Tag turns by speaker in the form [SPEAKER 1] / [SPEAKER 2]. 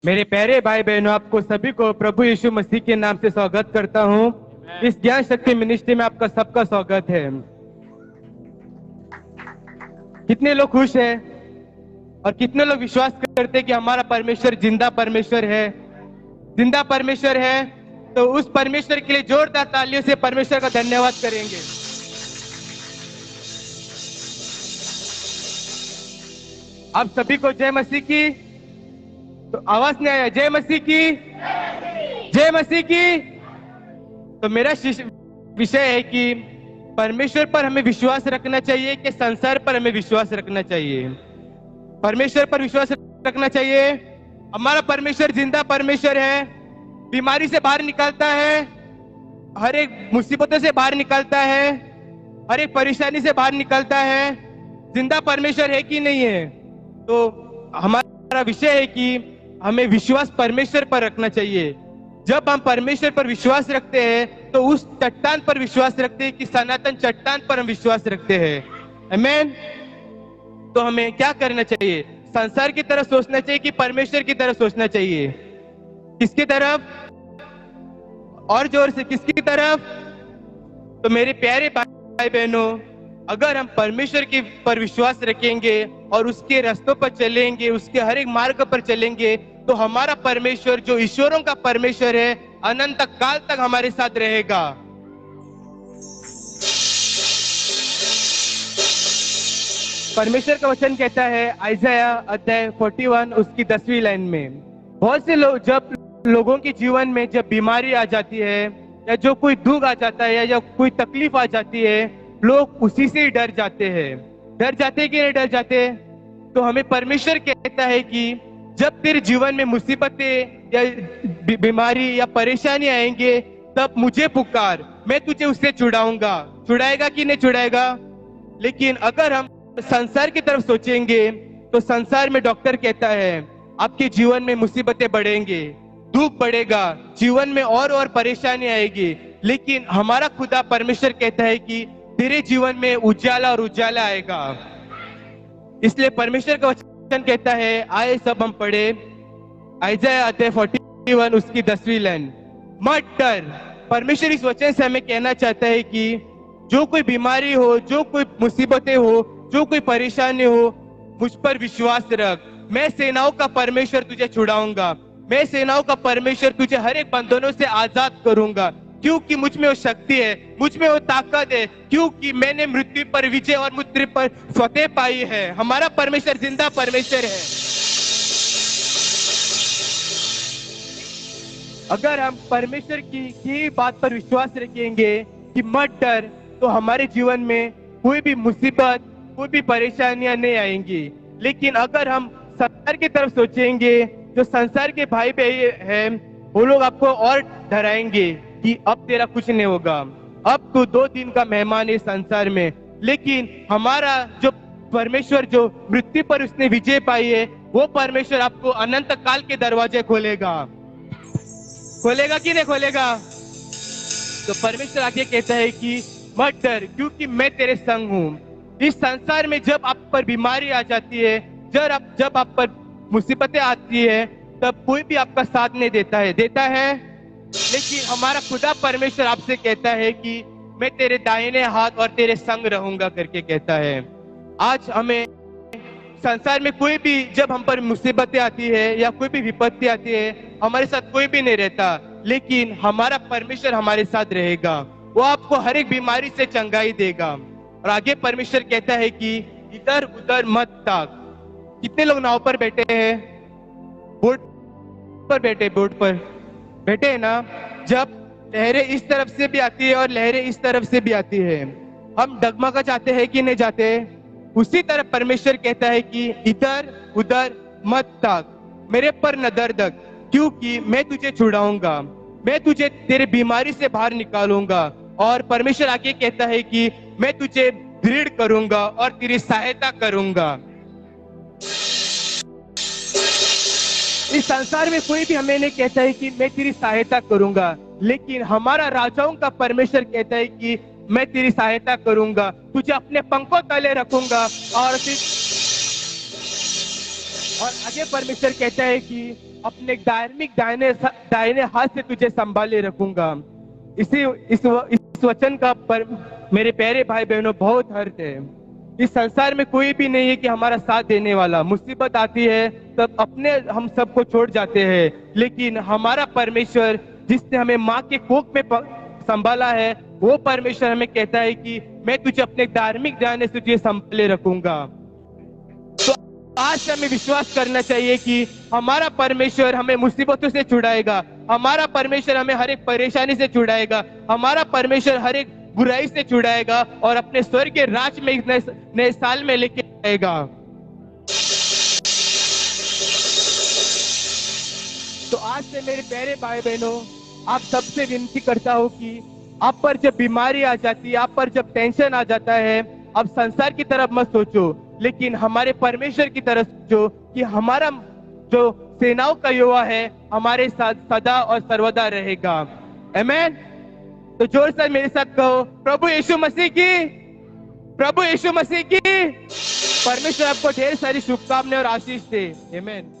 [SPEAKER 1] मेरे प्यारे भाई बहनों, आपको सभी को प्रभु यीशु मसीह के नाम से स्वागत करता हूं। इस ज्ञान शक्ति मिनिस्ट्री में आपका सबका स्वागत है। कितने लोग खुश हैं और कितने लोग विश्वास करते हैं कि हमारा परमेश्वर जिंदा परमेश्वर है। जिंदा परमेश्वर है तो उस परमेश्वर के लिए जोरदार तालियों से परमेश्वर का धन्यवाद करेंगे। आप सभी को जय मसीह की। तो आवाज नहीं आया? जय मसीह की, जय मसीह की। तो मेरा विषय है कि परमेश्वर पर हमें विश्वास रखना चाहिए कि संसार पर हमें विश्वास रखना चाहिए। परमेश्वर पर विश्वास रखना चाहिए। हमारा परमेश्वर जिंदा परमेश्वर है, बीमारी से बाहर निकालता है, हर एक मुसीबतों से बाहर निकालता है, हर एक परेशानी से बाहर निकालता है। जिंदा परमेश्वर है कि नहीं है? तो हमारा विषय है कि हमें विश्वास परमेश्वर पर रखना चाहिए। जब हम परमेश्वर पर विश्वास रखते हैं तो उस चट्टान पर विश्वास रखते हैं कि सनातन चट्टान पर हम विश्वास रखते हैं। आमीन। तो हमें क्या करना चाहिए? संसार की तरफ सोचना चाहिए कि परमेश्वर की तरफ सोचना चाहिए? किसकी तरफ? और जोर से, किसकी तरफ? तो मेरे प्यारे भाई बहनों, अगर हम परमेश्वर के पर विश्वास रखेंगे और उसके रास्तों पर चलेंगे, उसके हर एक मार्ग पर चलेंगे, तो हमारा परमेश्वर जो ईश्वरों का परमेश्वर है, अनंत काल तक हमारे साथ रहेगा। परमेश्वर का वचन कहता है आइज़ाया अध्याय 41 उसकी 10वीं लाइन में, बहुत से लोग जब लोगों के जीवन में जब बीमारी आ जाती है या जो कोई दुख आ जाता है या कोई तकलीफ आ जाती है, लोग उसी से ही डर जाते हैं। डर जाते कि नहीं डर जाते? तो हमें परमेश्वर कहता है कि जब तेरे जीवन में मुसीबतें या बीमारी या परेशानी आएंगे, तब मुझे पुकार, मैं तुझे उससे छुड़ाऊंगा। छुड़ाएगा कि नहीं छुड़ाएगा? लेकिन अगर हम संसार की तरफ सोचेंगे तो संसार में डॉक्टर कहता है आपके जीवन में मुसीबतें बढ़ेंगे, दुख बढ़ेगा, जीवन में और परेशानी आएगी। लेकिन हमारा खुदा परमेश्वर कहता है कि तेरे जीवन में उजाला और उजाला आएगा। इसलिए परमेश्वर का वचन कहता है, आए सब हम पढ़े आइज़ाया अध्याय 41 उसकी 10वीं लाइन, मत डर। परमेश्वर इस वचन से हमें कहना चाहता है कि जो कोई बीमारी हो, जो कोई मुसीबतें हो, जो कोई परेशानी हो, मुझ पर विश्वास रख। मैं सेनाओं का परमेश्वर तुझे छुड़ाऊंगा। मैं सेनाओं का परमेश्वर तुझे हर एक बंधनों से आजाद करूंगा, क्योंकि मुझ में वो शक्ति है, मुझ में वो ताकत है, क्योंकि मैंने मृत्यु पर विजय और मृत्यु पर फतेह पाई है। हमारा परमेश्वर जिंदा परमेश्वर है। अगर हम परमेश्वर की बात पर विश्वास रखेंगे कि मत डर, तो हमारे जीवन में कोई भी मुसीबत, कोई भी परेशानियां नहीं आएंगी। लेकिन अगर हम संसार की तरफ सोचेंगे, जो संसार के भाई बहन हैं, वो लोग आपको और डराएंगे कि अब तेरा कुछ नहीं होगा, अब तू 2 दिन का मेहमान है संसार में। लेकिन हमारा जो परमेश्वर, जो मृत्यु पर उसने विजय पाई है, वो परमेश्वर आपको अनंत काल के दरवाजे खोलेगा। खोलेगा कि नहीं खोलेगा? तो परमेश्वर आगे कहता है कि मत डर, क्योंकि मैं तेरे संग हूं। इस संसार में जब आप पर बीमारी आ जाती है, जब आप पर मुसीबतें आती है, तब कोई भी आपका साथ नहीं देता है। लेकिन हमारा खुदा परमेश्वर आपसे कहता है कि मैं तेरे दाहिने हाथ और तेरे संग रहूंगा करके कहता है। आज हमें संसार में कोई भी, जब हम पर मुसीबतें आती है या कोई भी विपत्ति आती है, हमारे साथ कोई भी नहीं रहता, लेकिन हमारा परमेश्वर हमारे साथ रहेगा। वो आपको हर एक बीमारी से चंगाई देगा। और आगे परमेश्वर कहता है कि इधर उधर मत ताक। कितने लोग नाव पर बैठे हैं? बोट पर बैठे हैं ना? जब लहरें इस तरफ से भी आती है और लहरें इस तरफ से भी आती है, हम डगमगा जाते हैं कि नहीं जाते? उसी तरह परमेश्वर कहता है कि इधर उधर मत ताक, मेरे पर नजर रख, क्योंकि मैं तुझे छुड़ाऊंगा, मैं तुझे तेरे बीमारी से बाहर निकालूंगा। और परमेश्वर आगे कहता है कि मैं तुझे दृढ़ करूंगा और तेरी सहायता करूंगा। इस संसार में कोई भी हमें नहीं कहता है कि मैं तेरी सहायता करूंगा, लेकिन हमारा राजाओं का परमेश्वर कहता है कि मैं तेरी सहायता करूंगा, तुझे अपने पंखों तले रखूंगा और और आगे परमेश्वर कहता है कि अपने धार्मिक दाहिने हाथ से तुझे संभाले रखूंगा। इस वचन का मेरे प्यारे भाई बहनों बहुत अर्थ है। इस संसार में कोई भी नहीं है कि हमारा साथ देने वाला। मुसीबत आती है तब अपने हम सबको छोड़ जाते हैं, लेकिन हमारा परमेश्वर जिसने हमें माँ के कोख में संभाला है, वो परमेश्वर हमें कहता है कि मैं तुझे अपने धार्मिक दाहिने से तुझे संभाले रखूंगा। तो आज हमें विश्वास करना चाहिए कि हमारा परमेश्वर हमें मुसीबतों से छुड़ाएगा, हमारा परमेश्वर हमें हर एक परेशानी से छुड़ाएगा, हमारा परमेश्वर हर एक बुराई से छुड़ाएगा और अपने स्वर्ग के राज में नए साल में लेके आएगा। तो आज से मेरे प्यारे भाई बहनों, आप सबसे विनती करता हूँ कि आप पर जब बीमारी आ जाती है, आप पर जब टेंशन आ जाता है, आप संसार की तरफ मत सोचो, लेकिन हमारे परमेश्वर की तरफ सोचो कि हमारा जो सेनाओं का यहोवा है हमारे साथ सदा और सर्वदा रहेगा। आमीन। तो जोर से मेरे साथ कहो, प्रभु यीशु मसीह की, प्रभु यीशु मसीह की। परमेश्वर आपको ढेर सारी शुभकामनाएं और आशीष दे। आमीन।